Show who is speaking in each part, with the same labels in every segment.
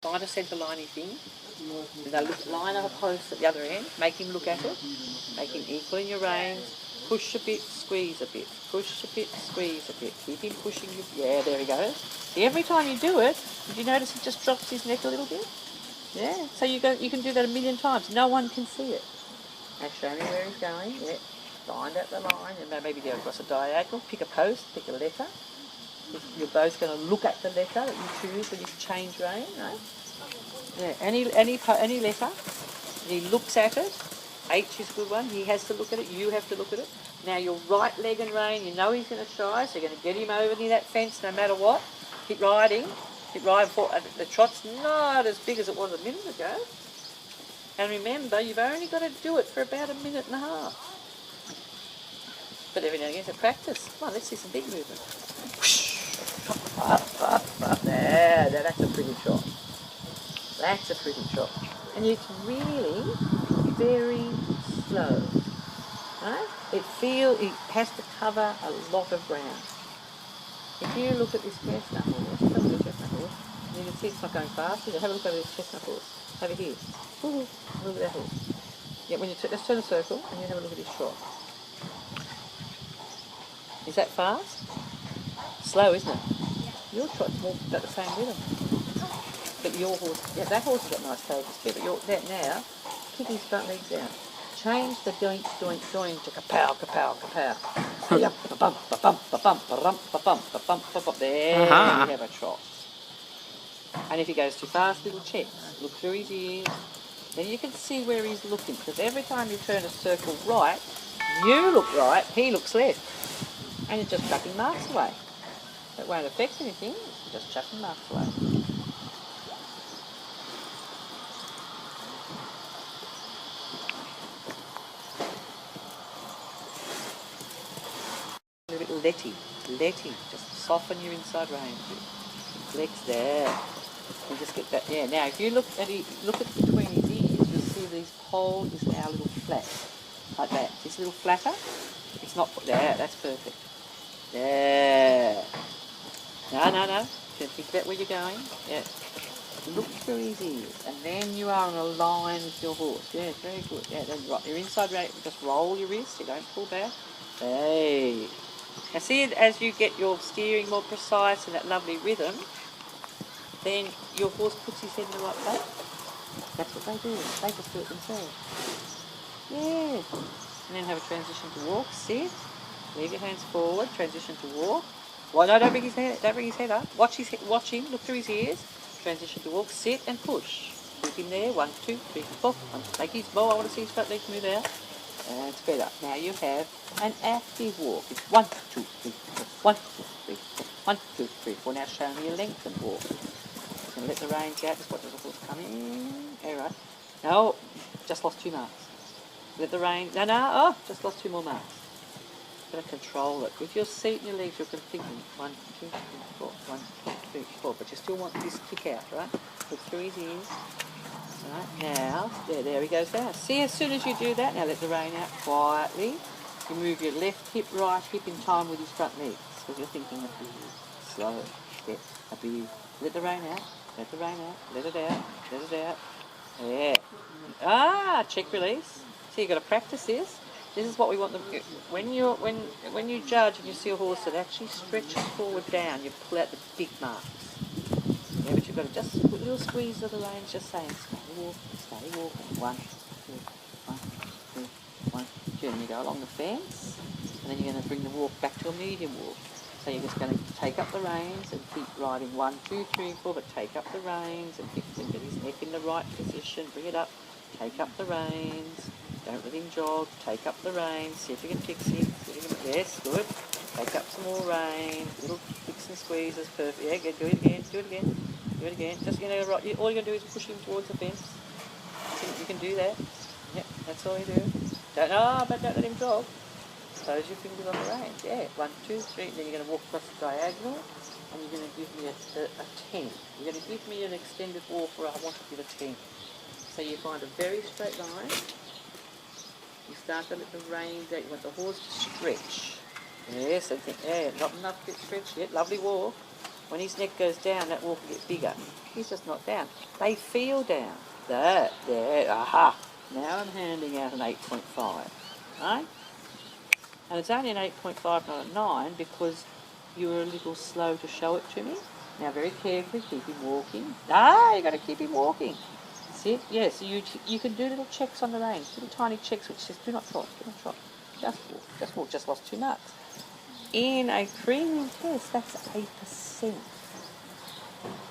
Speaker 1: Find a centre lining thing. Now line up a post at the other end. Make him look at it. Make him equal in your reins. Push a bit, squeeze a bit. Push a bit, squeeze a bit. Keep him pushing you. Yeah, there he goes. See, every time you do it, did you notice he just drops his neck a little bit? Yeah. So you can do that a million times. No one can see it. Now show me where he's going. Yeah. Find out the line, and maybe go across a diagonal. Pick a post. Pick a letter. You're both going to look at the letter that you choose when you change rein, right? Yeah, any letter, he looks at it. H is a good one. He has to look at it. You have to look at it. Now your right leg and rein, you know he's going to shy, so you're going to get him over near that fence no matter what. Keep riding. Keep riding. The trot's not as big as it was a minute ago. And remember, you've only got to do it for about a minute and a half. But every now and again, it's a practice. Come on, let's see some big movement. Up. There, that's a pretty shot. That's a pretty shot. And it's really very slow. Right? It has to cover a lot of ground. If you look at this chestnut horse, you can see it's not going fast. Have a look at this chestnut horse. Over here. Ooh, look at that horse. Yeah, let's turn a circle and you have a look at his trot. Is that fast? Slow, isn't it? Your trot's more about the same rhythm. But your horse, yeah, that horse has got nice tail speed, but that now, kick his front legs out. Change the doink to kapow, kapow, kapow. Yeah, ba-bum, ba-bum, ba-bum, ba-bum, ba-bum, ba-bum, ba-bum. There you have a trot. And if he goes too fast, little checks. Look through his ears. Then you can see where he's looking, because every time you turn a circle right, you look right, he looks left. And you're just chucking marks away. That won't affect anything, you're just chucking marks away. A little letty, just soften your inside rein. Legs there. And just get that, yeah. Now if you look at between his ears, you'll see that his pole is now a little flat. Like that. It's a little flatter. It's not there, that's perfect. There. No. Think about where you're going. Yeah. Look through his ears, and then you are on a line with your horse. Yeah, very good. Yeah, then your inside rein, just roll your wrist. You don't pull back. Hey. Now see, as you get your steering more precise and that lovely rhythm, then your horse puts his head in the right place. That's what they do. They just do it themselves. Yeah. And then have a transition to walk. Sit. Leave your hands forward. Transition to walk. Well, no, don't bring his head up. Watch him. Look through his ears. Transition to walk. Sit and push. Keep him there. 1, 2, 3, 4. Make his bow. I want to see his front legs move out. That's better. Now you have an active walk. It's 1, 2, 3, 4. 1, 2, 3, 4. 1, 2, 3, 4. Now show me a lengthened walk. And let the reins out. Just watch the horse come in. All right. No, just lost 2 marks. Let the rein. No. Oh, just lost 2 more marks. You've got to control it. With your seat and your legs, you're thinking 1, 2, 3, 4. 1, 2, 3, 4. But you still want this kick out, right? Look through his ears. Right, now, there he goes now. See, as soon as you do that, now let the rein out quietly. You move your left hip, right hip in time with his front legs. Because you're thinking of slow, step, a big. Let the rein out, let it out, let it out. Yeah. Check release. So you've got to practice this. This is what we want them. When you judge and you see a horse that actually stretches forward down, you pull out the big marks. Yeah, but you've got to just put a little squeeze of the reins, just saying, stay walking. 1, 2, 1, 2, 1, 2. And you go along the fence, and then you're going to bring the walk back to a medium walk. So you're just going to take up the reins and keep riding 1, 2, 3, 4, but take up the reins and get his neck in the right position. Bring it up. Take up the reins. Don't let him jog. Take up the reins. See if you can fix him. Yes, good. Take up some more reins. Little kicks and squeezes. Perfect. Yeah, good. Do it again. Just, right. All you're going to do is push him towards the fence. You can do that. Yep, that's all you do. But don't let him jog. Close your fingers on the reins. Yeah, 1, 2, 3. Then you're going to walk across the diagonal, and you're going to give me a 10. You're going to give me an extended walk where I want to give a 10. So you find a very straight line. You start to let the reins out. You want the horse to stretch. Yes, I think, not enough to get stretched yet. Lovely walk. When his neck goes down, that walker gets bigger. He's just not down. They feel down. There, aha. Now I'm handing out an 8.5, right? And it's only an 8.5, not a 9, because you were a little slow to show it to me. Now very carefully, keep him walking. You've got to keep him walking. Sit, yes, so you can do little checks on the reins, little tiny checks which says, do not trot, do not trot. Just walk, just lost 2 marks. In a premium test, that's 8%.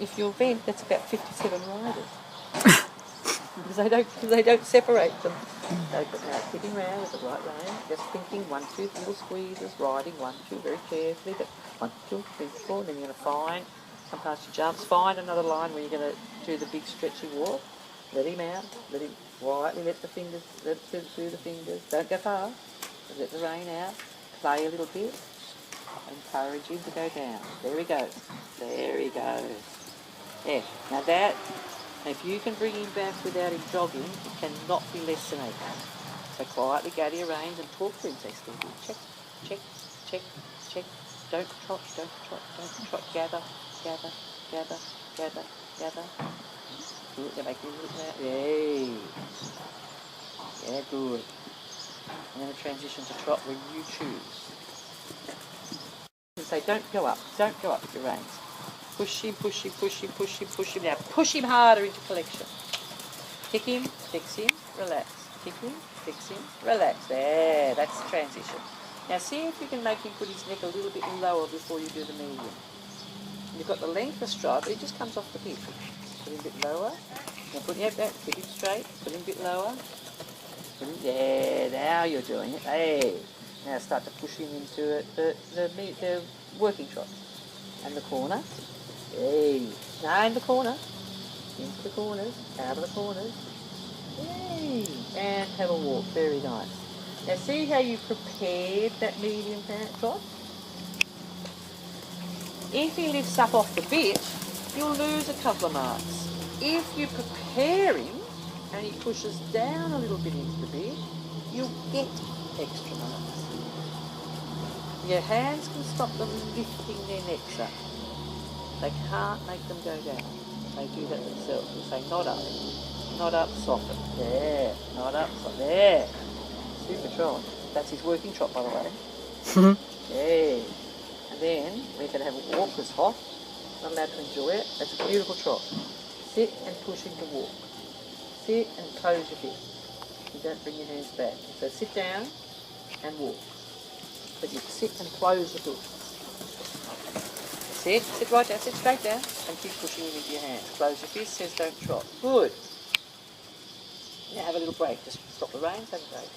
Speaker 1: If you're vent, that's about 57 riders. because they don't separate them. They put now kicking round with the right rein, just thinking 1, 2, little squeezes, riding 1, 2 very carefully, but 1, 2, 3, 4, then you're going to find, sometimes you jumps, find another line where you're going to do the big stretchy walk, let him out, let him quietly let the fingers, let him through the fingers, don't go far, let the rein out, play a little bit, encourage him to go down. There he goes. There he goes. Yeah. Now that, if you can bring him back without him jogging, it cannot be less than 8. So quietly gather your reins and talk to him. Say, Stevie, check, check, check, check. Don't trot, don't trot, don't trot. Gather, gather, gather, gather, gather. Good. They're making a little now. Yay. Yeah, good. And then a transition to trot when you choose. And say, don't go up with your reins. Push him, push him, push him, push him, push him. Now push him harder into collection. Kick him, fix him, relax. Kick him, fix him, relax. There, that's the transition. Now see if you can make him put his neck a little bit lower before you do the medium. You've got the length of stride, but it just comes off the hip. Put him a bit lower. Now put him back, keep him straight, put him a bit lower. Put him there, now you're doing it. Hey. Now start to push him into the working trot. And the corner. Hey. Now in the corner. Into the corners. Out of the corners. Yay. And have a walk. Very nice. Now see how you prepared that medium trot? If he lifts up off the bit, you'll lose a couple of marks. If you prepare him and he pushes down a little bit into the bit, you'll get extra marks. Your hands can stop them lifting their necks up. They can't make them go down. They do that themselves. You say, not up, soften. There, not up, soften. There. Super trot. That's his working trot, by the way. Yeah. And then we can have a walk that's hot. Not allowed to enjoy it. That's a beautiful trot. Sit and push him to walk. Sit and close your fist. You don't bring your hands back. So sit down and walk. But you sit and close the hook. Sit right down, sit straight down, and keep pushing him into your hands. Close your fist, says don't trot. Good. Now have a little break. Just stop the reins, have a break.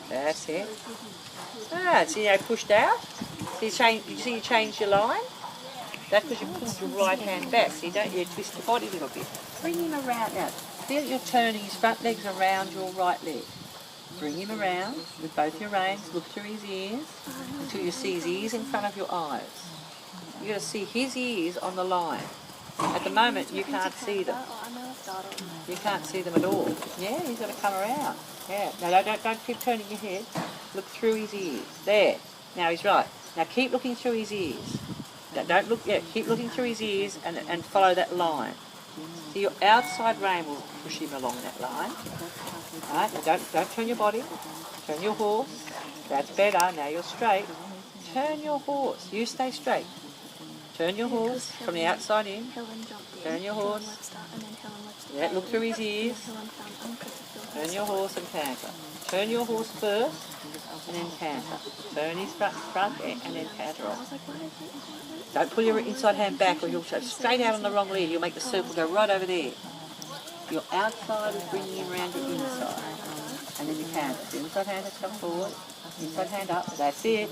Speaker 1: That's it. See how you pushed out? You see you changed your line? That's because you pulled your right hand back. So you twist your body a little bit. Bring him around now. Feel you're turning his front legs around your right leg. Bring him around with both your reins. Look through his ears until you see his ears in front of your eyes. You've got to see his ears on the line. At the moment, you can't see them. You can't see them at all. Yeah, he's got to come around. Yeah. No, don't keep turning your head. Look through his ears. There. Now he's right. Now keep looking through his ears. Now, don't look. Yeah, keep looking through his ears and follow that line. So your outside rein will push him along that line. Right. Now don't turn your body. Turn your horse. That's better. Now you're straight. Turn your horse. You stay straight. Turn your horse from the outside in. Turn your horse. Yeah, look through his ears. Turn your horse and canter. Turn your horse first and then canter. Turn his front and then canter off. Don't pull your inside hand back or you'll go straight out on the wrong lead. You'll make the circle go right over there. Your outside is bringing him around your inside. And then you canter. The inside hand has come forward. Inside hand up. That's it.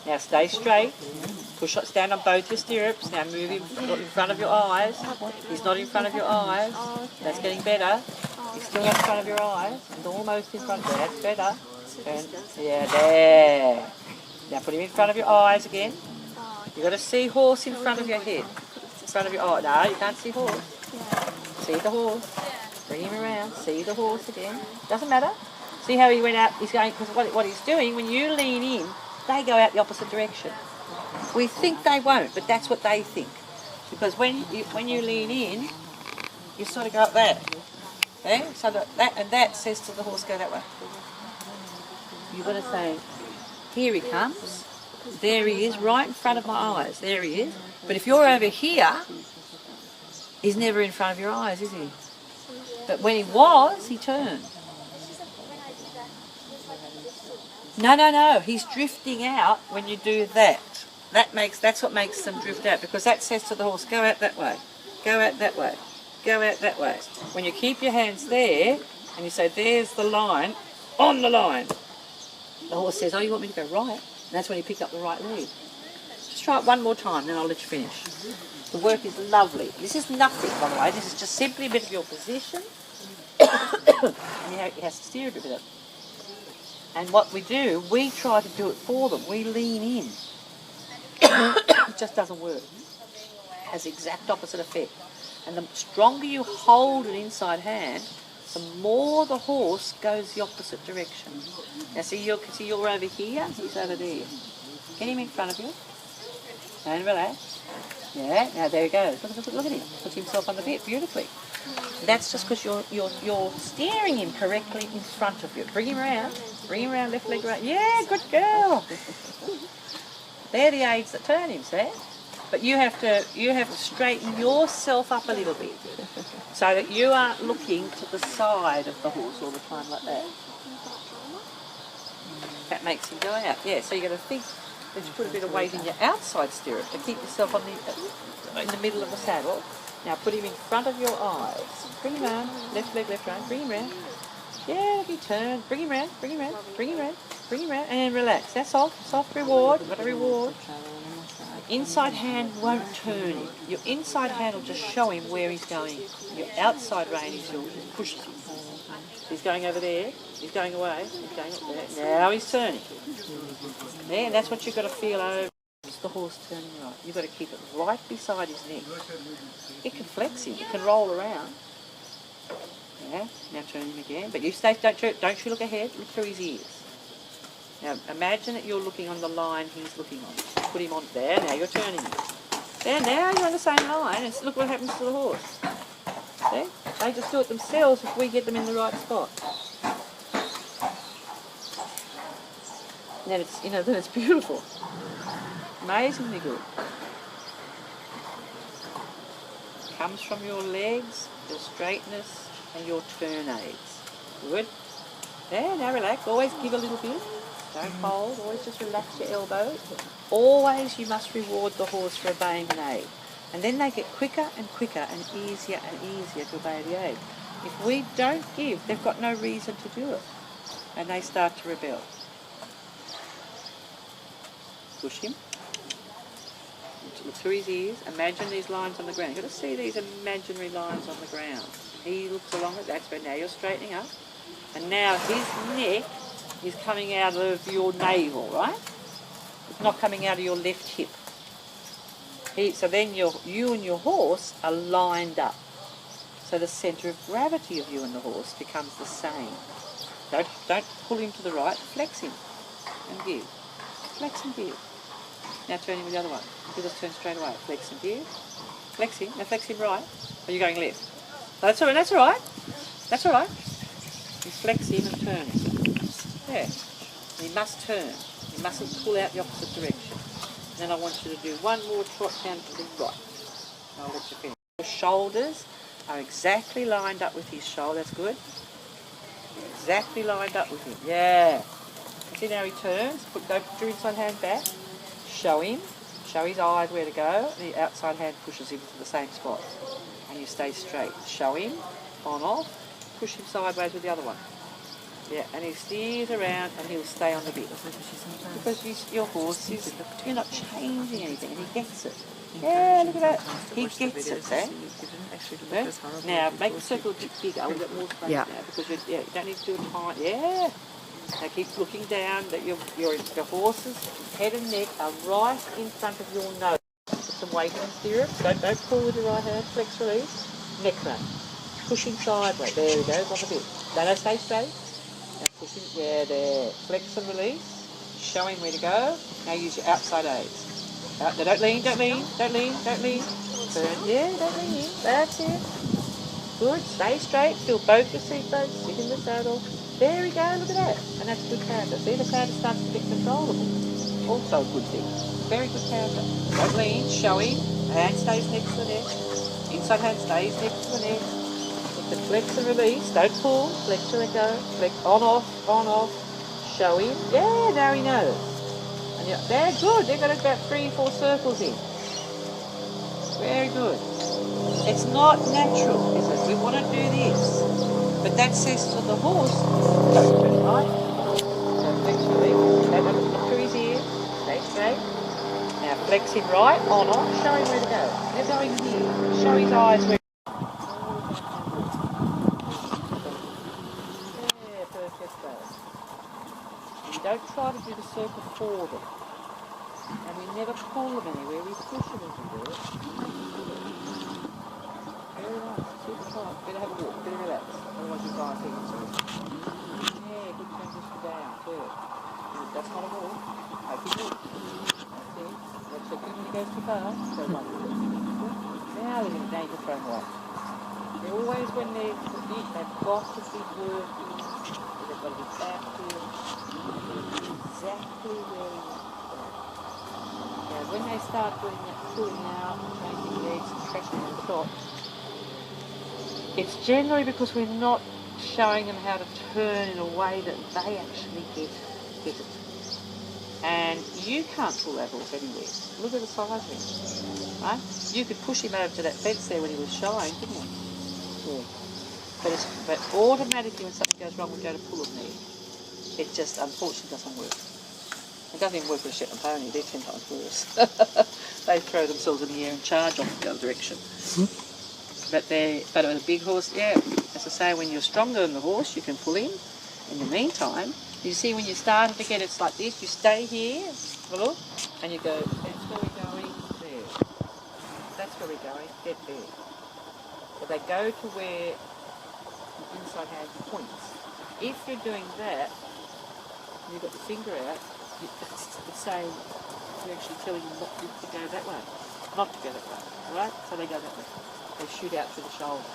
Speaker 1: Now stay straight. Push stand on both your stirrups. Now move him in front of your eyes. He's not in front of your eyes. That's getting better. He's still not in front of your eyes. He's almost in front of you. That's better. Turn. Yeah, there. Now put him in front of your eyes again. You've got to see horse in front of your head. In front of your eye. No, you can't see horse. See the horse. Bring him around. See the horse again. Doesn't matter. See how he went out? He's going, because what he's doing, when you lean in, they go out the opposite direction. We think they won't, but that's what they think. Because when you lean in, you sort of go up there. Okay? So that says to the horse, go that way. You've got to say, here he comes. There he is, right in front of my eyes. There he is. But if you're over here, he's never in front of your eyes, is he? But when he was, he turned. No. He's drifting out when you do that. That's what makes them drift out, because that says to the horse, go out that way. Go out that way. Go out that way. When you keep your hands there and you say, there's the line, on the line, the horse says, oh, you want me to go right? And that's when you pick up the right leg. Just try it one more time, then I'll let you finish. The work is lovely. This is nothing, by the way. This is just simply a bit of your position. And you have to steer a bit of it. And what we do, we try to do it for them. We lean in. It just doesn't work. It has the exact opposite effect. And the stronger you hold an inside hand, the more the horse goes the opposite direction. Now see you're over here, he's over there. Get him in front of you. And relax. Yeah, now there he goes. Look at him. Puts himself on the bit beautifully. That's just because you're steering him correctly in front of you. Bring him around. Bring him around, left leg right. Yeah, good girl. They're the aids that turn him, see? But you have to straighten yourself up a little bit so that you aren't looking to the side of the horse all the time like that. That makes him go out. Yeah, so you've got to think that you put a bit of weight in your outside stirrup to keep yourself in the middle of the saddle. Now put him in front of your eyes. Bring him round, left leg, left right. Bring him round. Yeah, he turn. Bring him round, bring him round, bring him round, bring him round, and relax. That's soft reward. Got a reward. Inside hand won't turn him. Your inside hand will just show him where he's going. Your outside rein is your push him. He's going over there. He's going away. He's going up there. Now he's turning. There, and that's what you've got to feel over. It's the horse turning right. You've got to keep it right beside his neck. It can flex him. It can roll around. Yeah. Now turn him again. But you stay. Don't you look ahead. Look through his ears. Now imagine that you're looking on the line he's looking on. Put him on there. Now you're turning him. There. Now you're on the same line. And look what happens to the horse. See? They just do it themselves if we get them in the right spot. Then it's then it's beautiful. Amazingly good. Comes from your legs, your straightness, and your turn aids. Good. There. Now relax. Always give a little bit. Don't hold, always just relax your elbow. Always you must reward the horse for obeying an aid. And then they get quicker and quicker and easier to obey the aid. If we don't give, they've got no reason to do it. And they start to rebel. Push him. Look through his ears. Imagine these lines on the ground. You've got to see these imaginary lines on the ground. He looks along it, that's where now you're straightening up. And now his neck is coming out of your navel, right? It's not coming out of your left hip. So then you and your horse are lined up. So the centre of gravity of you and the horse becomes the same. Don't pull him to the right, flex him and give. Flex and give. Now turn him with the other one. He'll just turn straight away. Flex and give. Flex him. Now flex him right. Or you're going left. That's all right. That's all right. That's all right. You flex him and turn him. Yeah, and he must turn. He mustn't pull out the opposite direction. And then I want you to do one more trot down to the right. I'll let you finish. Your shoulders are exactly lined up with his shoulder. That's good. Exactly lined up with him. Yeah. See now he turns. Put your inside hand back. Show him. Show his eyes where to go. And the outside hand pushes him to the same spot. And you stay straight. Show him. On off. Push him sideways with the other one. Yeah, and he steers around and he'll stay on the bit. Because your horse is, you're not changing anything and he gets it. Yeah, look at that. He gets it, see? Yeah? Now, make the circle a bit bigger. We've got more space now because you don't need to do it tight. Yeah. Now keep looking down that your horse's head and neck are right in front of your nose. Put some weight in the stirrup. Don't pull with your right hand. Flex, release. Neck run. Pushing sideways. There he goes on the bit. No, stay straight. Now push him, yeah, there. Flex and release. Show him where to go. Now use your outside aids. Now don't lean, don't lean, don't lean, don't lean. turn. Yeah, don't lean in. That's it. Good. Stay straight. Feel both your seat bones. Sit in the saddle. There we go. Look at that. And that's good character. See, the character starts to get controllable. Also a good thing. Very good character. Don't lean. Showing. Hand stays next to the neck. Inside hand stays next to the neck. With the flex and release. Don't pull. Flex and let go. Flex on off. On off. Showing. Yeah, now he knows. And yeah, they're good. They've got about 3 or 4 circles in. Very good. It's not natural, is it? We want to do this. But that says to the horse, don't turn right. So flex your leg. That one look through his ear. Stay straight. Now flex him right, on, off. Show him where to go. They're going here. Show his eyes where. Yeah, perfect. And you don't try to do the circle for them. And we never pull them anywhere. We push them as we do it. Very nice. Super tight. Better have a walk. Better relax. Otherwise you buy things. Yeah, good transition down. Good. That's not a walk. Take a walk. That's it. Let's check in when he goes too far. So one. Now they're going to danger throw them away. They're always when they've got to be working. They've got to be back here. Exactly where you want. Now when they start doing that pulling out and changing legs and tracking the top, it's generally because we're not showing them how to turn in a way that they actually get it. And you can't pull that horse anywhere. Look at the size of him. Right? You could push him over to that fence there when he was shying, couldn't you? Yeah. But automatically when something goes wrong we go to pull them there. It just unfortunately doesn't work. It doesn't even work with a Shetland pony, they're 10 times worse. They throw themselves in the air and charge off the other direction. But with a big horse, yeah, as I say, when you're stronger than the horse, you can pull in. In the meantime, you see when you start to get it's like this, you stay here, look, and you go, that's where we're going, there. That's where we're going, get there. So they go to where the inside hand points. If you're doing that, and you've got the finger out, it's saying, you're actually telling them not to go that way, not to go that way, right? So they go that way. They shoot out through the shoulder.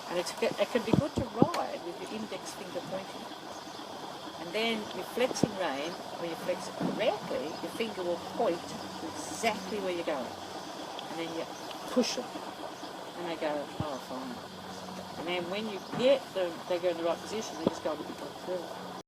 Speaker 1: And it can be good to ride with your index finger pointing. And then your flexing rein, when you flex it correctly, your finger will point to exactly where you're going. And then you push them. And they go, oh, fine. And then when you get them, they go in the right position, they just go a little bit further.